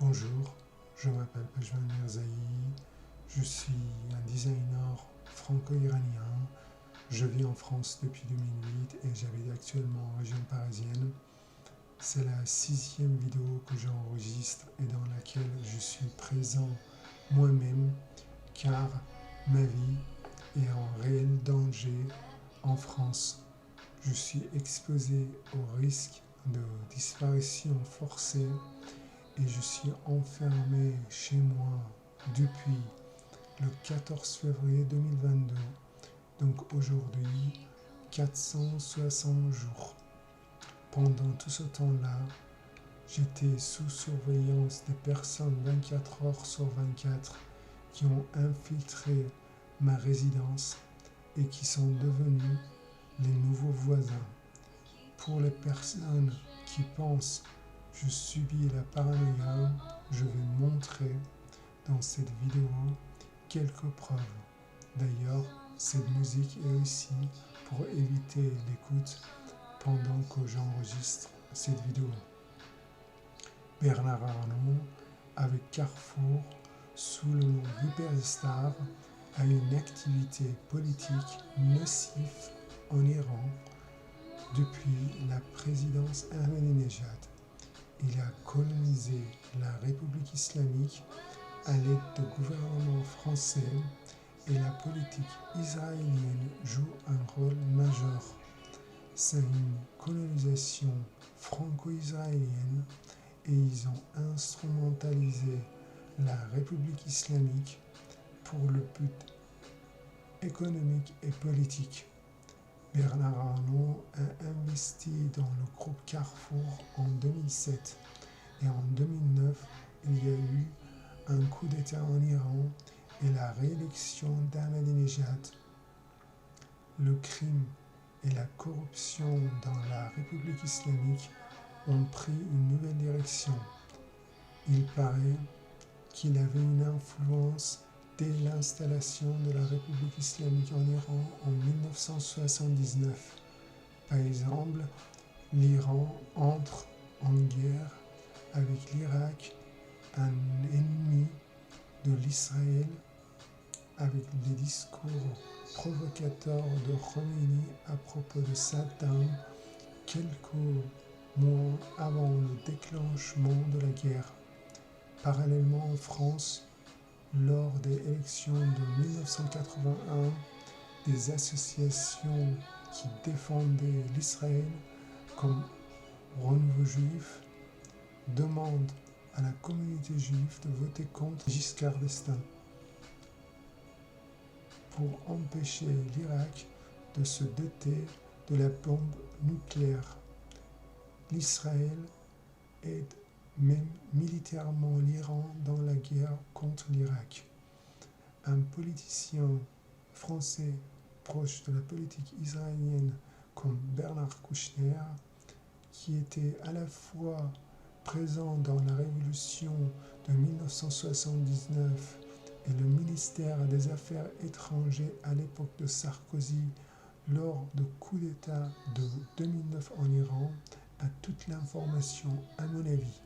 Bonjour, je m'appelle Pejman Mirzaï, je suis un designer franco-iranien, je vis en France depuis 2008 et j'habite actuellement en région parisienne. C'est la 6e vidéo que j'enregistre et dans laquelle je suis présent moi-même car ma vie est en réel danger en France. Je suis exposé au risque de disparition forcée et je suis enfermé chez moi depuis le 14 février 2022, donc aujourd'hui 460 jours. Pendant tout ce temps-là, j'étais sous surveillance des personnes 24 heures sur 24 qui ont infiltré ma résidence et qui sont devenus les nouveaux voisins. Pour les personnes qui pensent je subis la paranoïa, je vais montrer dans cette vidéo quelques preuves. D'ailleurs, cette musique est aussi pour éviter l'écoute pendant que j'enregistre cette vidéo. Bernard Arnault, avec Carrefour, sous le nom d'Hyperstar, a une activité politique nocive en Iran depuis la présidence Ahmadinejad. Il a colonisé la République islamique à l'aide de gouvernements français et la politique israélienne joue un rôle majeur. C'est une colonisation franco-israélienne et ils ont instrumentalisé la République islamique pour le but économique et politique. Bernard Arnault a investi dans le groupe Carrefour en 2007 et en 2009, il y a eu un coup d'État en Iran et la réélection d'Ahmadinejad. Le crime et la corruption dans la République islamique ont pris une nouvelle direction. Il paraît qu'il avait une influence dès l'installation de la République islamique en Iran en 1979. Par exemple, l'Iran entre en guerre avec l'Irak, un ennemi de l'Israël, avec des discours provocateurs de Khomeini à propos de Saddam quelques mois avant le déclenchement de la guerre. Parallèlement en France, lors des élections de 1981, des associations qui défendaient l'Israël, comme Renouveau Juif, demandent à la communauté juive de voter contre Giscard d'Estaing pour empêcher l'Irak de se doter de la bombe nucléaire. L'Israël aide même militairement l'Iran dans la guerre contre l'Irak. Un politicien français proche de la politique israélienne comme Bernard Kouchner, qui était à la fois présent dans la révolution de 1979 et le ministère des Affaires étrangères à l'époque de Sarkozy lors du coup d'État de 2009 en Iran, a toute l'information, à mon avis,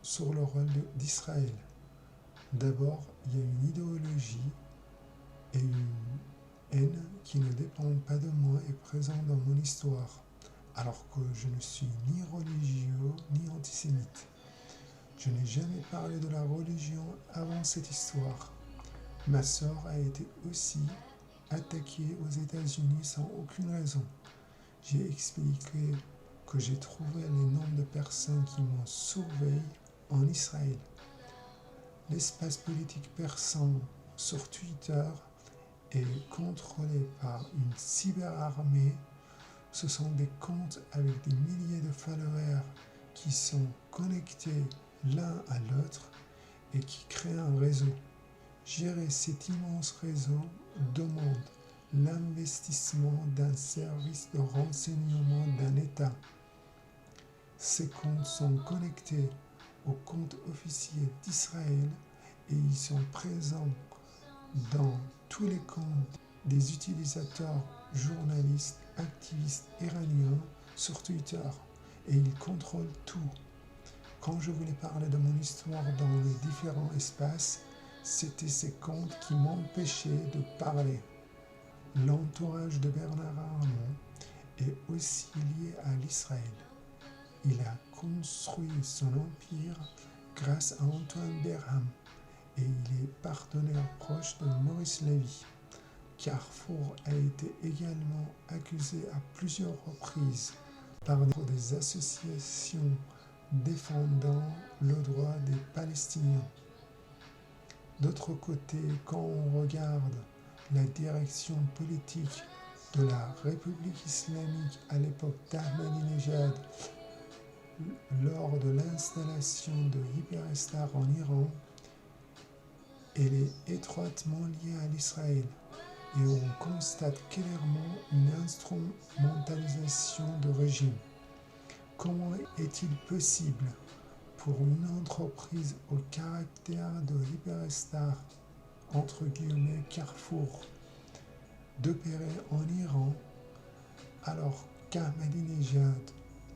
sur le rôle d'Israël. D'abord, il y a une idéologie et une haine qui ne dépendent pas de moi et présente dans mon histoire, alors que je ne suis ni religieux ni antisémite. Je n'ai jamais parlé de la religion avant cette histoire. Ma sœur a été aussi attaquée aux États-Unis sans aucune raison. J'ai expliqué que j'ai trouvé les nombres de personnes qui m'ont surveillé en Israël. L'espace politique persan sur Twitter est contrôlé par une cyberarmée. Ce sont des comptes avec des milliers de followers qui sont connectés l'un à l'autre et qui créent un réseau. Gérer cet immense réseau demande l'investissement d'un service de renseignement d'un État. Ces comptes sont connectés aux comptes officiels d'Israël et ils sont présents dans tous les comptes des utilisateurs, journalistes, activistes iraniens sur Twitter et ils contrôlent tout. Quand je voulais parler de mon histoire dans les différents espaces, c'était ces contes qui m'empêchaient de parler. L'entourage de Bernard Arnault est aussi lié à l'Israël. Il a construit son empire grâce à Antoine Berham et il est partenaire proche de Maurice Lévy. Carrefour a été également accusé à plusieurs reprises par des associations défendant le droit des Palestiniens. D'autre côté, quand on regarde la direction politique de la République islamique à l'époque d'Ahmadinejad, lors de l'installation de Hyperestar en Iran, elle est étroitement liée à l'Israël et on constate clairement une instrumentalisation de régime. Comment est-il possible pour une entreprise au caractère de Hyperestar, entre guillemets Carrefour, d'opérer en Iran alors qu'Ahmadinejad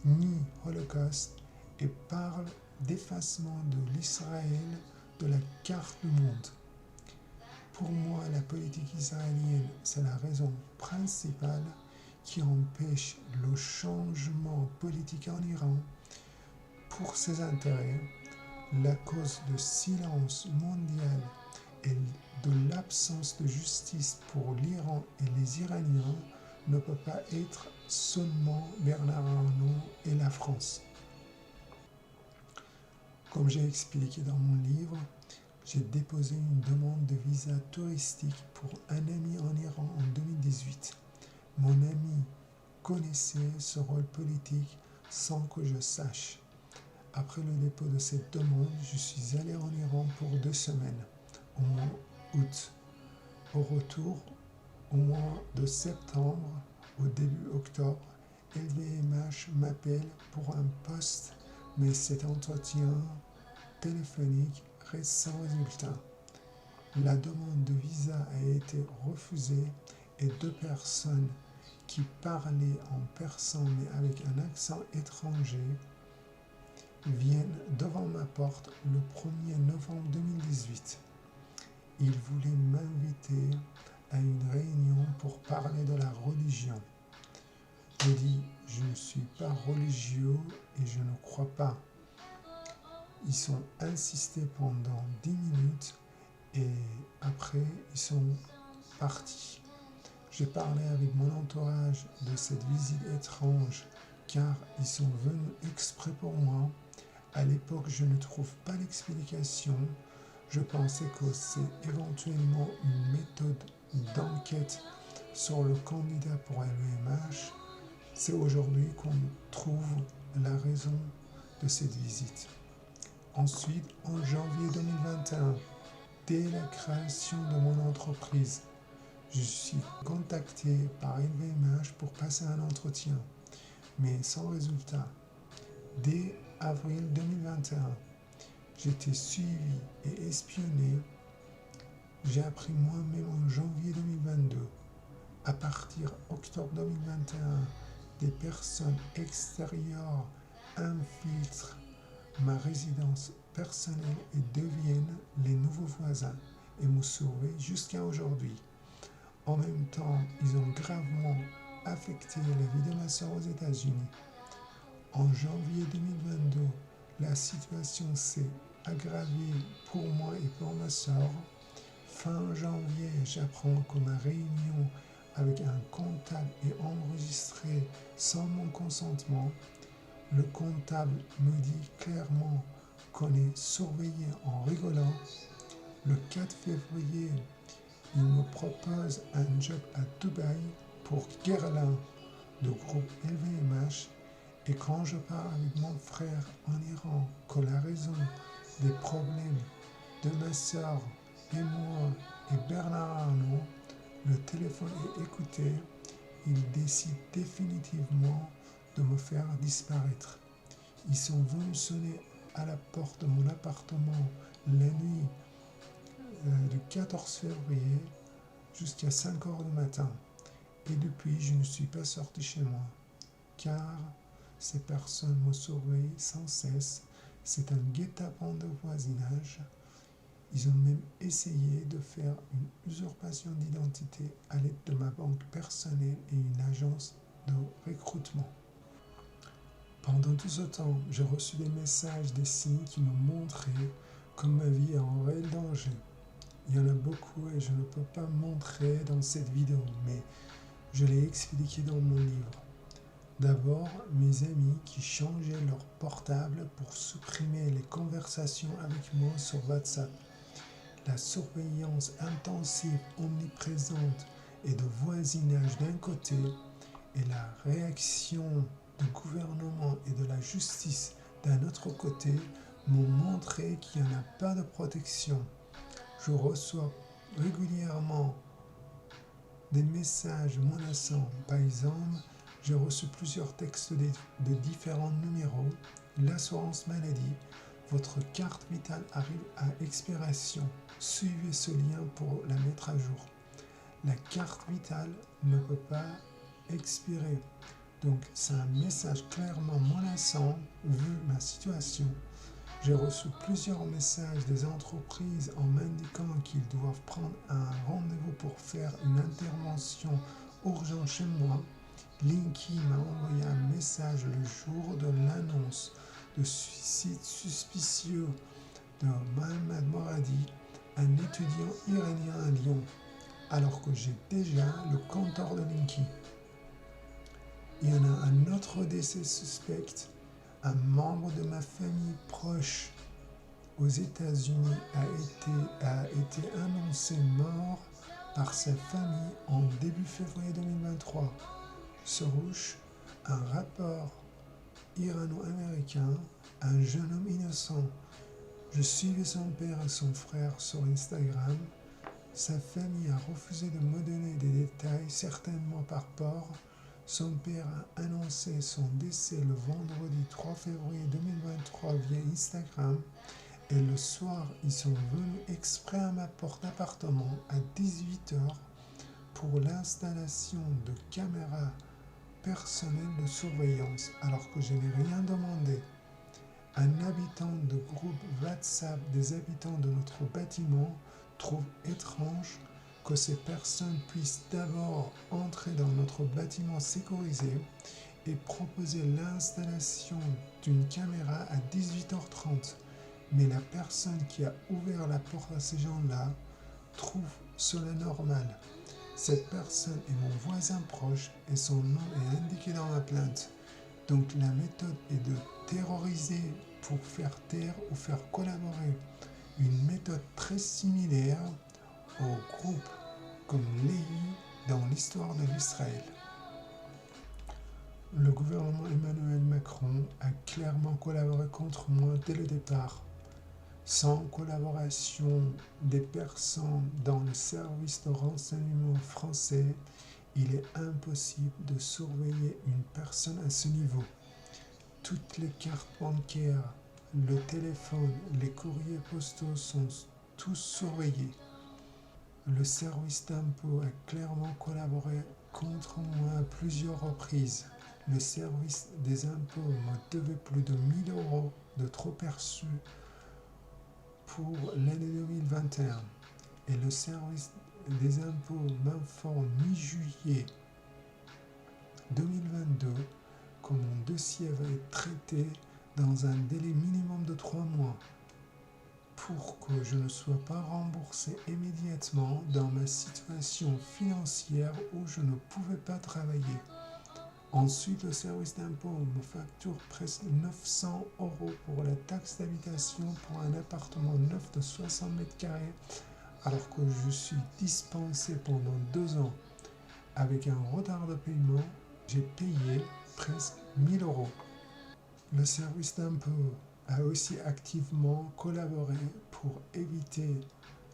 nie Holocauste et parle d'effacement de l'Israël de la carte du monde? Pour moi, la politique israélienne, c'est la raison principale qui empêche le changement politique en Iran pour ses intérêts. La cause de silence mondial et de l'absence de justice pour l'Iran et les Iraniens ne peut pas être seulement Bernard Arnault et la France. Comme j'ai expliqué dans mon livre, j'ai déposé une demande de visa touristique pour un ami en Iran en 2018. Mon ami connaissait ce rôle politique sans que je sache. Après le dépôt de cette demande, je suis allé en Iran pour 2 semaines, au mois d'août. Au retour, au mois de septembre, au début octobre, LVMH m'appelle pour un poste, mais cet entretien téléphonique reste sans résultat. La demande de visa a été refusée et 2 personnes qui parlaient en persan mais avec un accent étranger viennent devant ma porte le 1er novembre 2018. Ils voulaient m'inviter à une réunion pour parler de la religion. Je dis, je ne suis pas religieux et je ne crois pas. Ils ont insisté pendant 10 minutes et après ils sont partis. J'ai parlé avec mon entourage de cette visite étrange car ils sont venus exprès pour moi. À l'époque, je ne trouve pas l'explication. Je pensais que c'est éventuellement une méthode d'enquête sur le candidat pour LVMH. C'est aujourd'hui qu'on trouve la raison de cette visite. Ensuite, en janvier 2021, dès la création de mon entreprise, je suis contacté par LVMH pour passer un entretien, mais sans résultat. Dès avril 2021, j'étais suivi et espionné. J'ai appris moi-même en janvier 2022. À partir d'octobre 2021, des personnes extérieures infiltrent ma résidence personnelle et deviennent les nouveaux voisins et me surveillent jusqu'à aujourd'hui. En même temps, ils ont gravement affecté la vie de ma soeur aux États-Unis. En janvier 2022, la situation s'est aggravée pour moi et pour ma soeur. Fin janvier, j'apprends que ma réunion avec un comptable est enregistrée sans mon consentement. Le comptable me dit clairement qu'on est surveillé en rigolant. Le 4 février, il me propose un job à Dubaï pour Guerlain, le groupe LVMH. Et quand je parle avec mon frère en Iran que la raison des problèmes de ma soeur et moi et Bernard Arnault, le téléphone est écouté, il décide définitivement de me faire disparaître. Ils sont venus sonner à la porte de mon appartement la nuit du 14 février jusqu'à 5 heures du matin. Et depuis, je ne suis pas sorti chez moi, car ces personnes me surveillent sans cesse. C'est un guet-apens de voisinage. Ils ont même essayé de faire une usurpation d'identité à l'aide de ma banque personnelle et une agence de recrutement. Pendant tout ce temps, j'ai reçu des messages, des signes qui me montraient que ma vie est en réel danger. Il y en a beaucoup et je ne peux pas montrer dans cette vidéo, mais je l'ai expliqué dans mon livre. D'abord, mes amis qui changeaient leur portable pour supprimer les conversations avec moi sur WhatsApp. La surveillance intensive, omniprésente et de voisinage d'un côté et la réaction du gouvernement et de la justice d'un autre côté m'ont montré qu'il n'y en a pas de protection. Je reçois régulièrement des messages menaçants. Par exemple, j'ai reçu plusieurs textes de différents numéros. L'assurance maladie, votre carte vitale arrive à expiration. Suivez ce lien pour la mettre à jour. La carte vitale ne peut pas expirer. Donc c'est un message clairement menaçant vu ma situation. J'ai reçu plusieurs messages des entreprises en m'indiquant qu'ils doivent prendre un rendez-vous pour faire une intervention urgente chez moi. Linky m'a envoyé un message le jour de l'annonce de suicide suspicieux de Mohamed Moradi, un étudiant iranien à Lyon, alors que j'ai déjà le compteur de Linky. Il y en a un autre décès suspect. Un membre de ma famille proche aux États-Unis a été annoncé mort par sa famille en début février 2023. Soroush, un rappeur irano-américain, un jeune homme innocent. Je suivais son père et son frère sur Instagram. Sa famille a refusé de me donner des détails, certainement par peur. Son père a annoncé son décès le vendredi 3 février 2023 via Instagram et le soir, ils sont venus exprès à ma porte d'appartement à 18h pour l'installation de caméras personnelles de surveillance alors que je n'ai rien demandé. Un habitant de groupe WhatsApp des habitants de notre bâtiment trouve étrange que ces personnes puissent d'abord entrer dans notre bâtiment sécurisé et proposer l'installation d'une caméra à 18h30. Mais la personne qui a ouvert la porte à ces gens-là trouve cela normal. Cette personne est mon voisin proche et son nom est indiqué dans ma plainte. Donc la méthode est de terroriser pour faire taire ou faire collaborer. Une méthode très similaire au groupe comme Lehi dans l'histoire de l'Israël. Le gouvernement Emmanuel Macron a clairement collaboré contre moi dès le départ. Sans collaboration des personnes dans le service de renseignement français, il est impossible de surveiller une personne à ce niveau. Toutes les cartes bancaires, le téléphone, les courriers postaux sont tous surveillés. Le service d'impôt a clairement collaboré contre moi à plusieurs reprises. Le service des impôts me devait plus de 1 000 € de trop perçus pour l'année 2021 et le service des impôts m'informe mi-juillet 2022 que mon dossier va être traité dans un délai minimum de 3 mois pour que je ne sois pas remboursé immédiatement dans ma situation financière où je ne pouvais pas travailler. Ensuite, le service d'impôt me facture presque 900 € pour la taxe d'habitation pour un appartement neuf de 60 mètres carrés, alors que je suis dispensé pendant 2 ans. Avec un retard de paiement, j'ai payé presque 1 000 €. Le service d'impôt a aussi activement collaboré pour éviter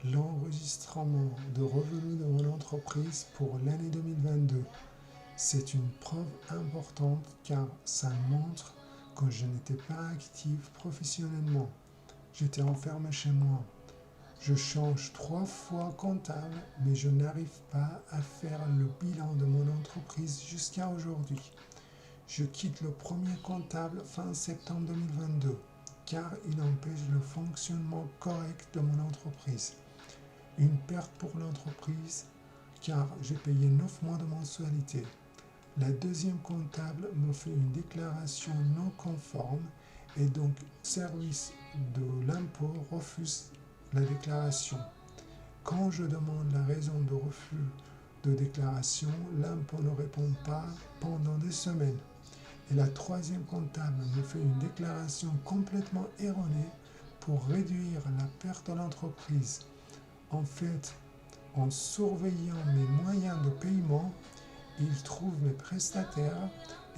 l'enregistrement de revenus de mon entreprise pour l'année 2022. C'est une preuve importante car ça montre que je n'étais pas actif professionnellement. J'étais enfermé chez moi. Je change 3 fois comptable, mais je n'arrive pas à faire le bilan de mon entreprise jusqu'à aujourd'hui. Je quitte le premier comptable fin septembre 2022. car il empêche le fonctionnement correct de mon entreprise. Une perte pour l'entreprise car j'ai payé 9 mois de mensualité. La deuxième comptable me fait une déclaration non conforme et donc le service de l'impôt refuse la déclaration. Quand je demande la raison de refus de déclaration, l'impôt ne répond pas pendant des semaines. Et la troisième comptable me fait une déclaration complètement erronée pour réduire la perte de l'entreprise. En fait, en surveillant mes moyens de paiement, il trouve mes prestataires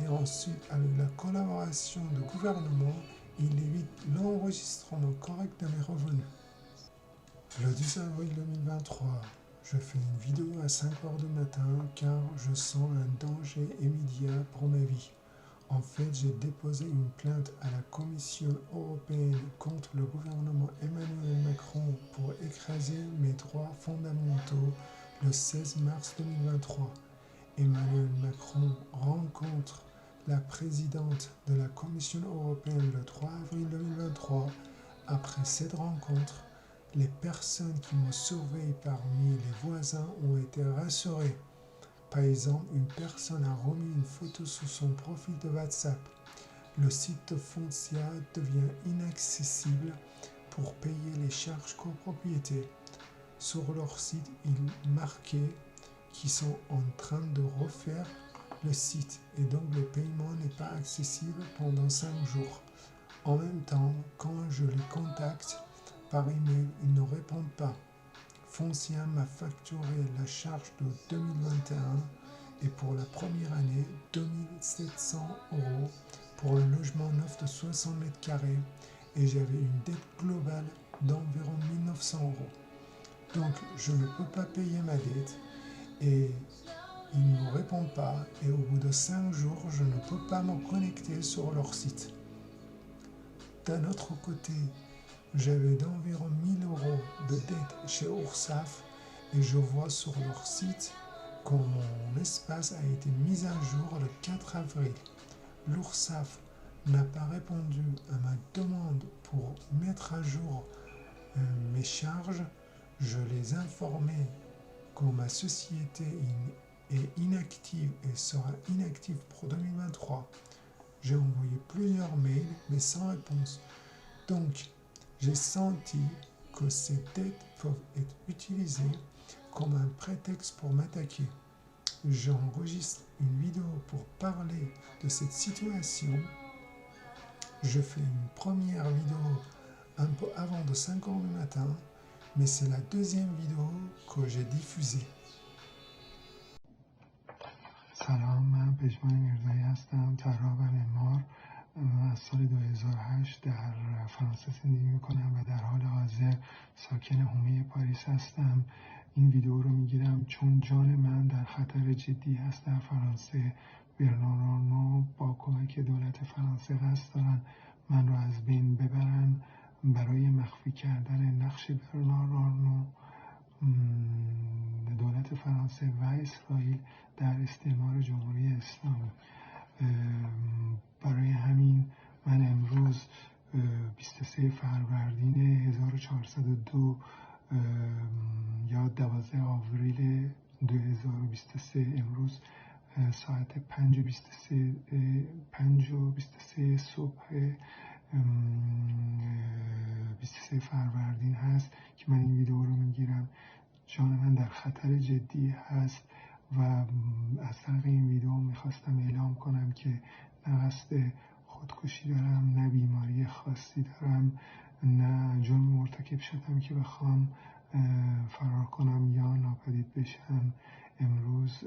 et ensuite, avec la collaboration du gouvernement, il évite l'enregistrement correct de mes revenus. Le 10 avril 2023, je fais une vidéo à 5h du matin car je sens un danger immédiat pour ma vie. En fait, j'ai déposé une plainte à la Commission européenne contre le gouvernement Emmanuel Macron pour écraser mes droits fondamentaux le 16 mars 2023. Emmanuel Macron rencontre la présidente de la Commission européenne le 3 avril 2023. Après cette rencontre, les personnes qui me surveillent parmi les voisins ont été rassurées. Par exemple, une personne a remis une photo sur son profil de WhatsApp. Le site de Foncia devient inaccessible pour payer les charges copropriété. Sur leur site, ils marquaient qu'ils sont en train de refaire le site et donc le paiement n'est pas accessible pendant 5 jours. En même temps, quand je les contacte par email, ils ne répondent pas. Foncia m'a facturé la charge de 2021 et pour la première année, 2700 € pour un logement neuf de 60 mètres carrés et j'avais une dette globale d'environ 1900 €. Donc, je ne peux pas payer ma dette et ils ne me répondent pas et au bout de 5 jours, je ne peux pas me connecter sur leur site. D'un autre côté, j'avais d'environ 1000 € de dette chez Ursaf et je vois sur leur site que mon espace a été mis à jour le 4 avril. L'Ursaf n'a pas répondu à ma demande pour mettre à jour mes charges. Je les informais que ma société est inactive et sera inactive pour 2023. J'ai envoyé plusieurs mails mais sans réponse. Donc, j'ai senti que ces dettes peuvent être utilisées comme un prétexte pour m'attaquer. J'enregistre une vidéo pour parler de cette situation. Je fais une première vidéo un peu avant de 5h du matin, mais c'est la deuxième vidéo que j'ai diffusée. سلام، من پژمان میرزایی هستم، طراح و معمار. از سال 2008 در فرانسه زندگی میکنم و در حال حاضر ساکن حومه پاریس هستم. این ویدیو رو میگیرم چون جان من در خطر جدی هست در فرانسه. برنار آرنو با کمک دولت فرانسه قصد دارن من رو از بین ببرن. برای مخفی کردن نقش برنار آرنو، دولت فرانسه و اسرائیل در استعمار جمهوری اسلامی. برای همین من امروز 23 فروردین 1402 یا 12 آوریل 2023 امروز ساعت 5:23 صبح 23 فروردین هست که من این ویدیو رو میگیرم. جان من در خطر جدی هست و از طریق این ویدیو میخواستم اعلام کنم که نه قصد خودکشی دارم، نه بیماری خاصی دارم، نه جرم مرتکب شدم که بخوام فرار کنم یا ناپدید بشم. امروز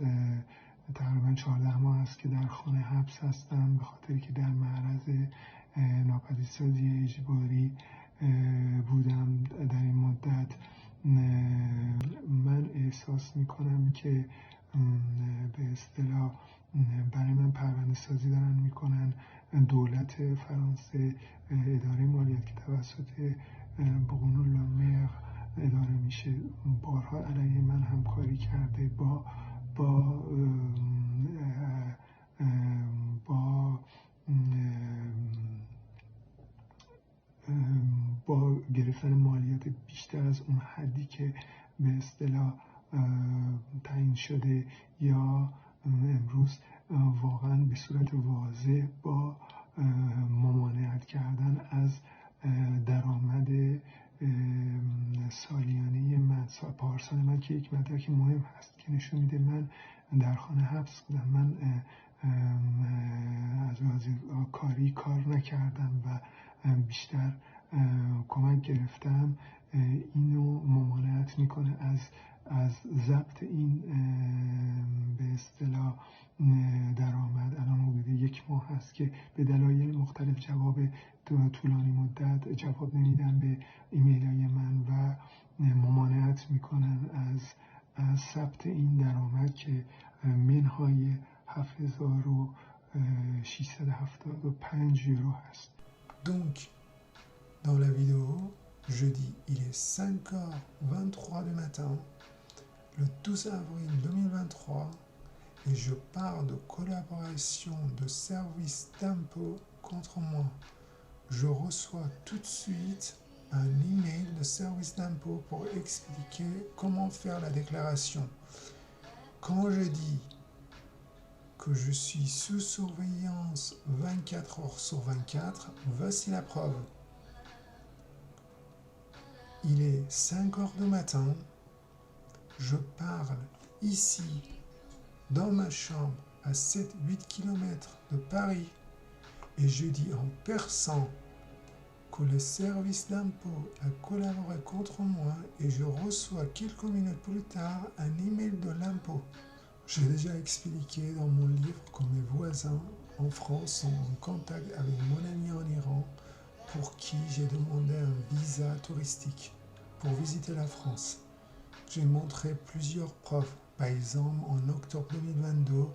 تقریبا 14 ماه است که در خانه حبس هستم به خاطری که در معرض ناپدیدسازی اجباری بودم. در این مدت من احساس میکنم که به اصطلاح برای من پرونده سازی دارن میکنن. دولت فرانسه، اداره مالیات که توسط بغون لامر اداره میشه، بارها علیه من همکاری کرده با سر مالیات بیشتر از اون حدی که به اصطلاح تعیین شده، یا امروز واقعا به صورت واضح با ممانعت کردن از درآمد سالیانه من، پارسال من، که یک مدرک مهم هست که نشون میده من در خانه حبس بودم، من از کاری کار نکردم و بیشتر کمک گرفتم، اینو ممانعت میکنه از ضبط این به اصطلاح درآمد. الان حدود 1 ماه هست که به دلایل مختلف جواب طولانی مدت جواب نمیدن به ایمیل های من و ممانعت میکنن از ثبت این درآمد که منهای 7675 یورو هست. Donc, dans la vidéo, je dis il est 5h23 du matin, le 12 avril 2023, et je parle de collaboration de services d'impôt contre moi. Je reçois tout de suite un email de service d'impôt pour expliquer comment faire la déclaration. Quand je dis que je suis sous surveillance 24 heures sur 24, voici la preuve. Il est 5 heures du matin, je parle ici, dans ma chambre, à 7-8 km de Paris, et je dis en persan que le service d'impôt a collaboré contre moi, et je reçois quelques minutes plus tard un email de l'impôt. J'ai déjà expliqué dans mon livre que mes voisins en France sont en contact avec mon ami en Iran pour qui j'ai demandé un visa touristique pour visiter la France. J'ai montré plusieurs preuves. Par exemple, en octobre 2022,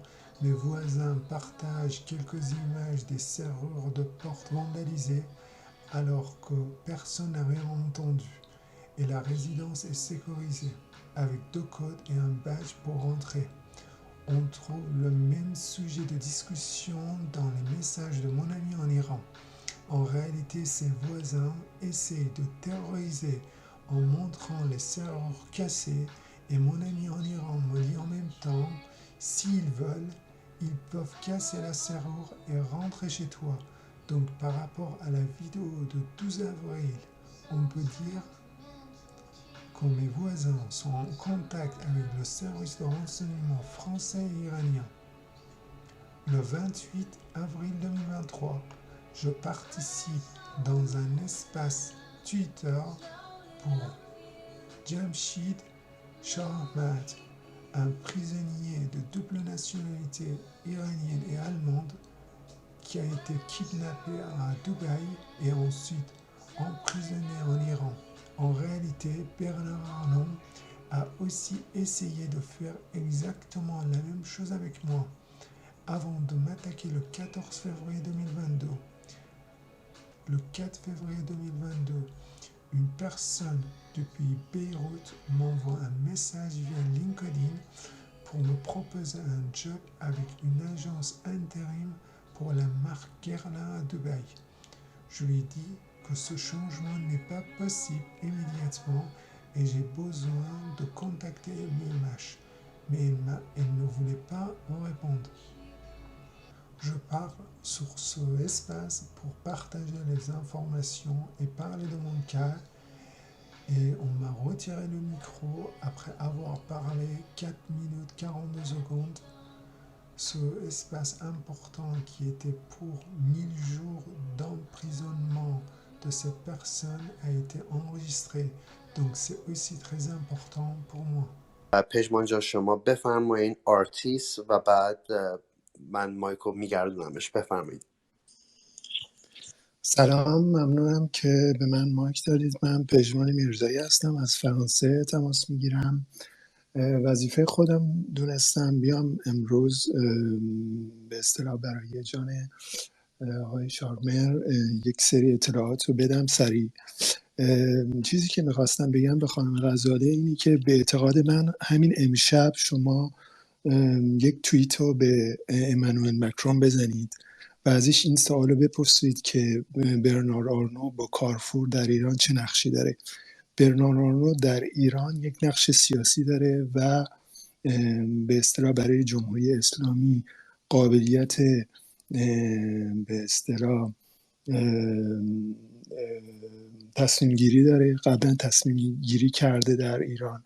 mes voisins partagent quelques images des serrures de portes vandalisées alors que personne n'a rien entendu et la résidence est sécurisée avec 2 codes et un badge pour rentrer. On trouve le même sujet de discussion dans les messages de mon ami en Iran. En réalité, ses voisins essaient de terroriser en montrant les serrures cassées et mon ami en Iran me dit en même temps, s'ils veulent, ils peuvent casser la serrure et rentrer chez toi. Donc par rapport à la vidéo de 12 avril, on peut dire que mes voisins sont en contact avec le service de renseignement français et iranien. Le 28 avril 2023, je participe dans un espace Twitter pour Jamshid Shahmad, un prisonnier de double nationalité iranienne et allemande qui a été kidnappé à Dubaï et ensuite emprisonné en Iran. En réalité, Bernard Arnault a aussi essayé de faire exactement la même chose avec moi avant de m'attaquer le 14 février 2022. Le 4 février 2022, une personne depuis Beyrouth m'envoie un message via LinkedIn pour me proposer un job avec une agence intérim pour la marque Guerlain à Dubaï. Je lui ai dit que ce changement n'est pas possible immédiatement et j'ai besoin de contacter MLMH, mais elle ne voulait pas me répondre. Je parle sur ce espace pour partager les informations et parler de mon cas et on m'a retiré le micro après avoir parlé 4 minutes 42 secondes. Ce espace important qui était pour 1000 jours d'emprisonnement de cette personne a été enregistré. Donc c'est aussi très important pour moi. پژمان جان شما بفرمایید آرتیست و بعد من مایکو میگردونمش. بفرمایید. سلام، ممنونم که به من مایک دادید. من پژمان میرزایی هستم، از فرانسه تماس میگیرم. وظیفه خودم دونستم بیام امروز به اصطلاح برای جان آقای شارمر یک سری اطلاعات رو بدم سریع. چیزی که میخواستم بگم به خانم غزاله اینی که به اعتقاد من همین امشب شما یک توییت رو به امانوئل مکرون بزنید و ازش این سوالو بپرسید که برنار آرنو با کارفور در ایران چه نقشی داره. برنار آرنو در ایران یک نقش سیاسی داره و به اصطلاح برای جمهوری اسلامی قابلیت به اصطلاح تصمیم گیری داره. قبلا تصمیم گیری کرده در ایران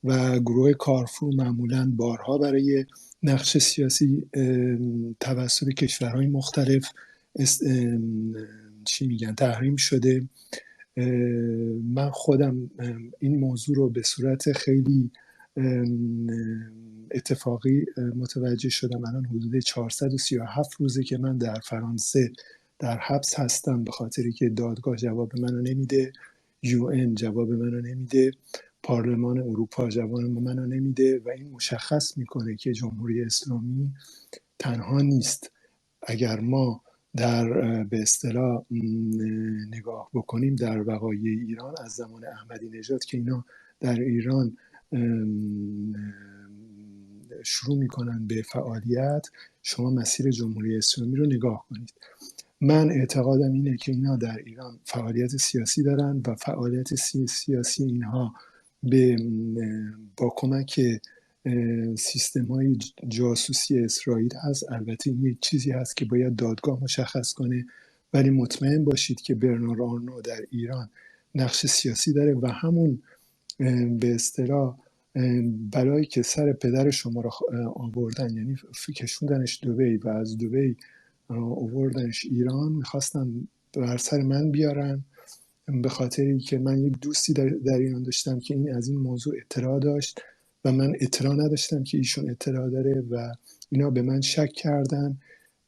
و گروه کارفور معمولاً بارها برای نقش سیاسی توسط کشورهای مختلف تحریم شده. من خودم این موضوع رو به صورت خیلی اتفاقی متوجه شدم. الان حدود 437 روزه که من در فرانسه در حبس هستم به خاطری که دادگاه جواب منو نمیده، UN جواب منو نمیده، پارلمان اروپا جواب منو نمیده و این مشخص میکنه که جمهوری اسلامی تنها نیست. اگر ما در به اصطلاح نگاه بکنیم در وقایع ایران از زمان احمدی نژاد که اینا در ایران شروع میکنن به فعالیت، شما مسیر جمهوری اسلامی رو نگاه کنید. من اعتقادم اینه که اینا در ایران فعالیت سیاسی دارن و فعالیت سیاسی اینها با کمک سیستم های جاسوسی اسرائیل هست. البته این یک چیزی هست که باید دادگاه مشخص کنه، ولی مطمئن باشید که برنار آرنو در ایران نقش سیاسی داره و همون به اصطلاح بلایی که سر پدر شما را آوردن، یعنی کشوندنش دبی و از دبی آوردنش ایران، میخواستن بر سر من بیارن به خاطری که من یک دوستی در ایران داشتم که این از این موضوع اطلاع داشت و من اطلاع نداشتم که ایشون اطلاع داره و اینا به من شک کردن،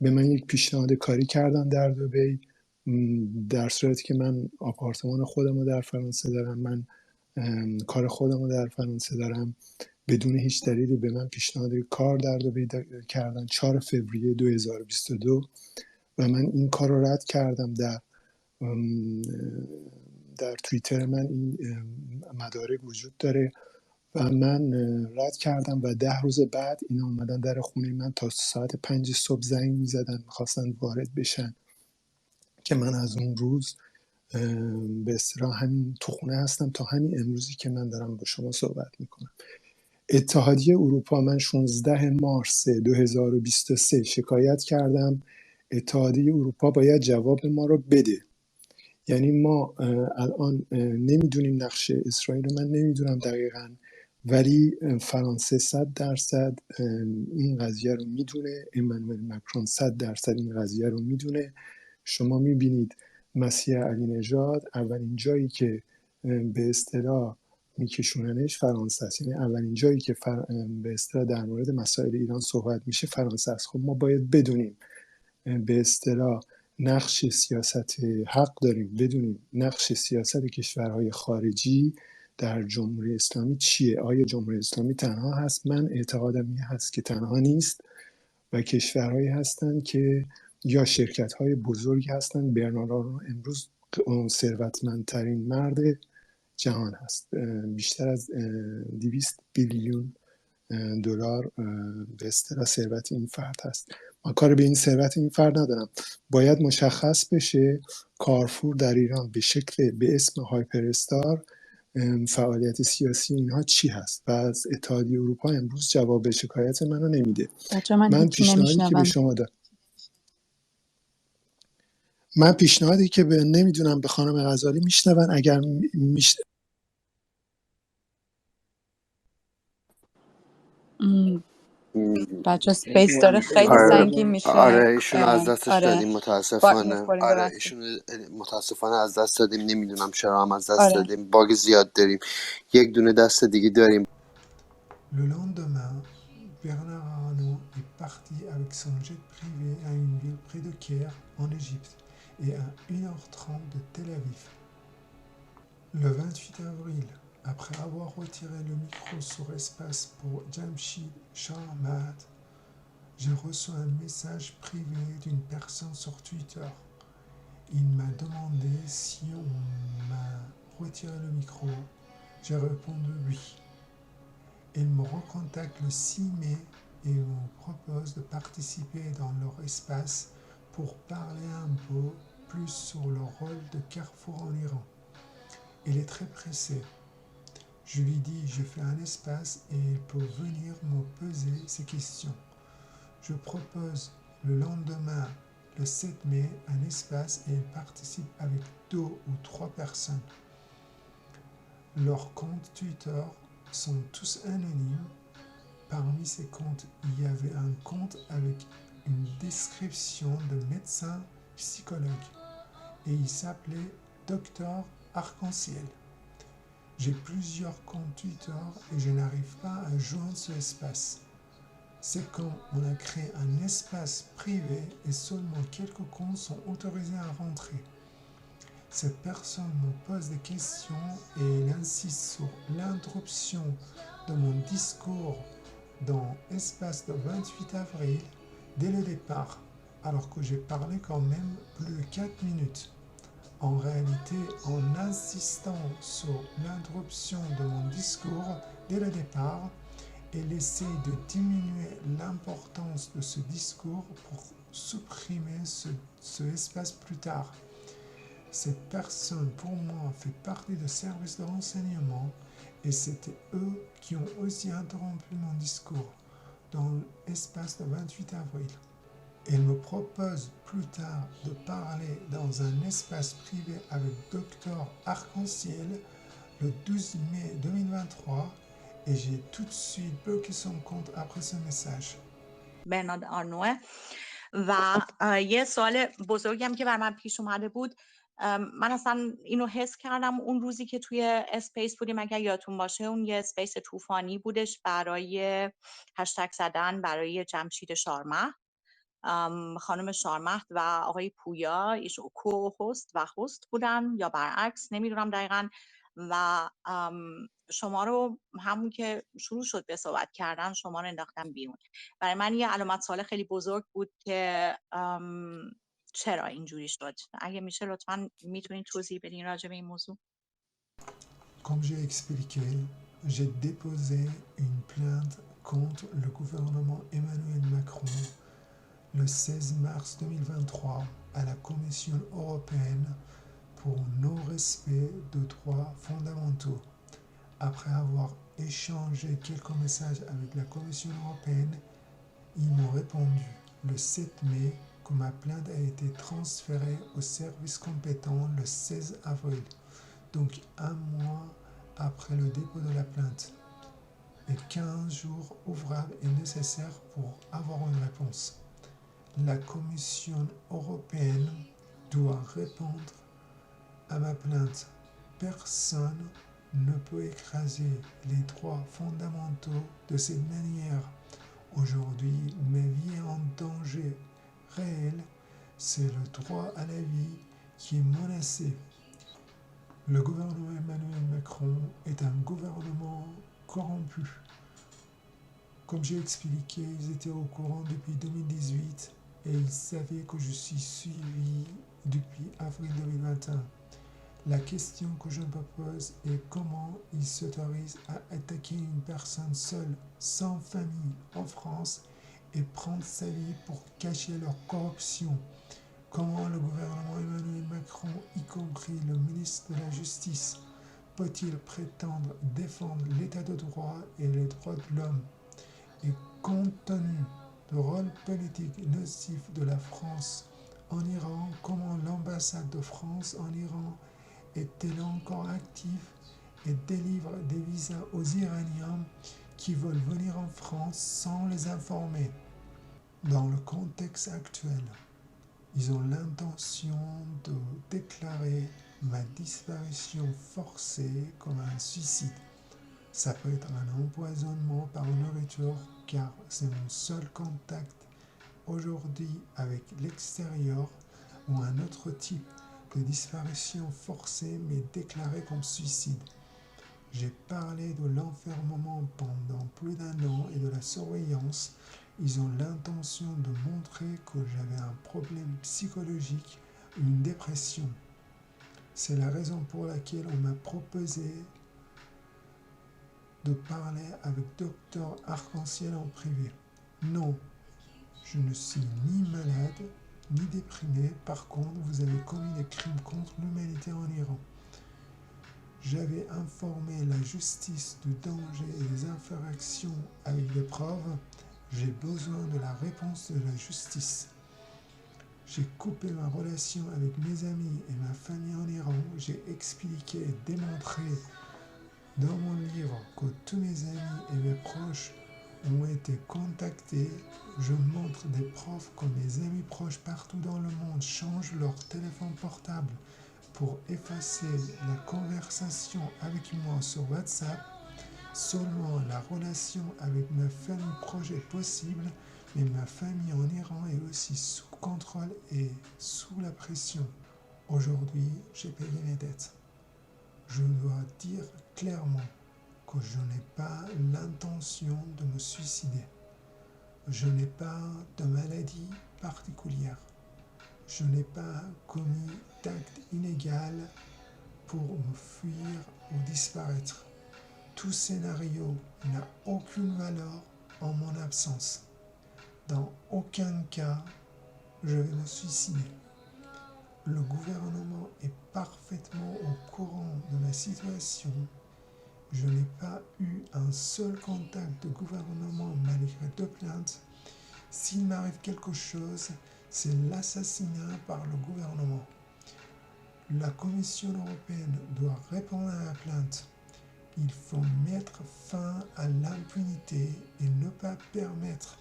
به من یک پیشنهاد کاری کردن در دبی، در صورتی که من آپارتمان خودم رو در فرانسه دارم، من کار خودم رو در فرانسه دارم. بدون هیچ دلیلی به من پیشنهاد کار در دبی کردن 4 فوریه 2022 و من این کار رو رد کردم. در توییتر من این مدارک وجود داره و من رد کردم و 10 روز بعد اینا اومدن در خونه من تا ساعت 5 صبح زنگ میزدن، میخواستن وارد بشن که من از اون روز به اصطلاح همین تو خونه هستم تا همین امروزی که من دارم با شما صحبت میکنم. اتحادیه اروپا، من 16 مارس 2023 شکایت کردم اتحادیه اروپا باید جواب ما رو بده. یعنی ما الان نمیدونیم نقش اسرائیل رو، من نمیدونم دقیقاً، ولی فرانسه 100% این قضیه رو میدونه، امانوئل مکرون 100% این قضیه رو میدونه. شما میبینید مسیح علی نژاد اولین جایی که به اصطلاح میکشوننش فرانسه است، یعنی اولین جایی که به اصطلاح در مورد مسائل ایران صحبت میشه فرانسه است. خب ما باید بدونیم به اصطلاح نقش سیاست حق داریم بدونیم نقش سیاست کشورهای خارجی در جمهوری اسلامی چیه. آیا جمهوری اسلامی تنها هست؟ من اعتقادم این هست که تنها نیست و کشورهایی هستند که یا شرکت‌های بزرگی هستند. برنار آرنو امروز ثروتمندترین مرد جهان هست، بیشتر از 200 بیلیون دلار به اصطلاح ثروت این فرد هست. من کار به این ثروت این فرد ندارم. باید مشخص بشه کارفور در ایران به اسم هایپر استار فعالیت سیاسی اینها چی هست و از اتحادیه اروپا امروز جواب شکایت منو نمیده. من پیشنهادی که به نمیدونم به خانم غزالی میشنون اگر بچه سپیس داره خیلی سنگین میشه. آره ایشونو از دستش دادیم متاسفانه. متاسفانه از دست دادیم، نمیدونم چرا هم از دست دادیم، باگ زیاد داریم. یک دونه دست دیگه داریم. Le lendemain, Bernard Arnault est parti avec son jet privé à une ville près de Caire, en Égypte, et à 1h30 de Tel Aviv. Le 28 avril, après avoir retiré le micro sur espace pour Jamshid Sharmat, j'ai reçu un message privé d'une personne sur Twitter. Il m'a demandé si on m'a retiré le micro. J'ai répondu oui. Il me recontacte le 6 mai et me propose de participer dans leur espace pour parler un peu plus sur le rôle de Carrefour en Iran. Il est très pressé. Je lui dis, je fais un espace et il peut venir me poser ses questions. Je propose le lendemain, le 7 mai, un espace et il participe avec 2 ou 3 personnes. Leurs comptes Twitter sont tous anonymes. Parmi ces comptes, il y avait un compte avec une description de médecin psychologue et il s'appelait Docteur Arc-en-Ciel. J'ai plusieurs comptes Twitter et je n'arrive pas à joindre ce espace. C'est quand on a créé un espace privé et seulement quelques comptes sont autorisés à rentrer. Cette personne me pose des questions et elle insiste sur l'interruption de mon discours dans l'espace de 28 avril dès le départ, alors que j'ai parlé quand même plus de 4 minutes. En réalité, en insistant sur l'interruption de mon discours dès le départ, elle essaie de diminuer l'importance de ce discours pour supprimer ce espace plus tard. Cette personne, pour moi, fait partie du service de renseignement et c'était eux qui ont aussi interrompu mon discours dans l'espace de 28 avril. Elle me propose plus tard de parler dans un espace privé avec Docteur Arc-en-Ciel le 12 mai 2023 et j'ai tout de suite bloqué son compte après ce message. برنارد آرنوه و یه سوال بزرگی هم که بر من پیش اومده بود، من اصلا اینو حس کردم اون روزی که توی اسپیس بودیم، اگر یادتون باشه اون یه اسپیس طوفانی بودش برای هشتگ زدن برای جمشید شارمهد، خانم شارمهد و آقای پویا ایشون کو-هست و هست بودن یا برعکس نمیدونم دقیقاً، و شما رو همون که شروع شد به صحبت کردن شما رو انداختم بیرون. برای من یه علامت سوال خیلی بزرگ بود که چرا اینجوری شد. اگه میشه لطفاً میتونید توضیح بدین راجع به این موضوع. Comme j'ai expliqué, j'ai déposé une plainte contre le gouvernement Emmanuel Macron le 16 mars 2023 à la Commission européenne pour non-respect de droits fondamentaux. Après avoir échangé quelques messages avec la Commission européenne, ils m'ont répondu le 7 mai que ma plainte a été transférée au service compétent le 16 avril, donc un mois après le dépôt de la plainte. Et 15 jours ouvrables est nécessaire pour avoir une réponse. La Commission européenne doit répondre à ma plainte. Personne ne peut écraser les droits fondamentaux de cette manière. Aujourd'hui, ma vie est en danger réel. C'est le droit à la vie qui est menacé. Le gouvernement Emmanuel Macron est un gouvernement corrompu. Comme j'ai expliqué, ils étaient au courant depuis 2018 et ils savaient que je suis suivi depuis avril 2021. La question que je me pose est comment ils s'autorisent à attaquer une personne seule, sans famille, en France et prendre sa vie pour cacher leur corruption. Comment le gouvernement Emmanuel Macron, y compris le ministre de la Justice, peut-il prétendre défendre l'état de droit et les droits de l'homme? Et compte tenu du rôle politique nocif de la France en Iran, comment l'ambassade de France en Iran est-elle encore active et délivre des visas aux Iraniens qui veulent venir en France sans les informer? Dans le contexte actuel, ils ont l'intention de déclarer ma disparition forcée comme un suicide. Ça peut être un empoisonnement par nourriture car c'est mon seul contact aujourd'hui avec l'extérieur ou un autre type de disparition forcée mais déclarée comme suicide. J'ai parlé de l'enfermement pendant plus d'un an et de la surveillance. Ils ont l'intention de montrer que j'avais un problème psychologique, une dépression. C'est la raison pour laquelle on m'a proposé de parler avec Docteur Arc-en-Ciel en privé. Non, je ne suis ni malade, ni déprimé. Par contre, vous avez commis des crimes contre l'humanité en Iran. J'avais informé la justice du danger et des infractions avec des preuves. J'ai besoin de la réponse de la justice. J'ai coupé ma relation avec mes amis et ma famille en Iran. J'ai expliqué et démontré dans mon livre que tous mes amis et mes proches ont été contactés. Je montre des preuves que mes amis proches partout dans le monde changent leur téléphone portable pour effacer la conversation avec moi sur WhatsApp. Seulement la relation avec ma famille proche est possible, mais ma famille en Iran est aussi sous contrôle et sous la pression. Aujourd'hui, j'ai payé mes dettes. Je dois dire clairement que je n'ai pas l'intention de me suicider. Je n'ai pas de maladie particulière. Je n'ai pas commis d'acte inégal pour me fuir ou disparaître. Tout scénario n'a aucune valeur en mon absence. Dans aucun cas, je vais me suicider. Le gouvernement est parfaitement au courant de ma situation. Je n'ai pas eu un seul contact de gouvernement malgré 2 plaintes. S'il m'arrive quelque chose, c'est l'assassinat par le gouvernement. La Commission européenne doit répondre à la plainte. Il faut mettre fin à l'impunité et ne pas permettre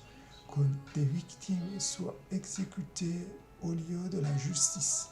que des victimes soient exécutées au lieu de la justice.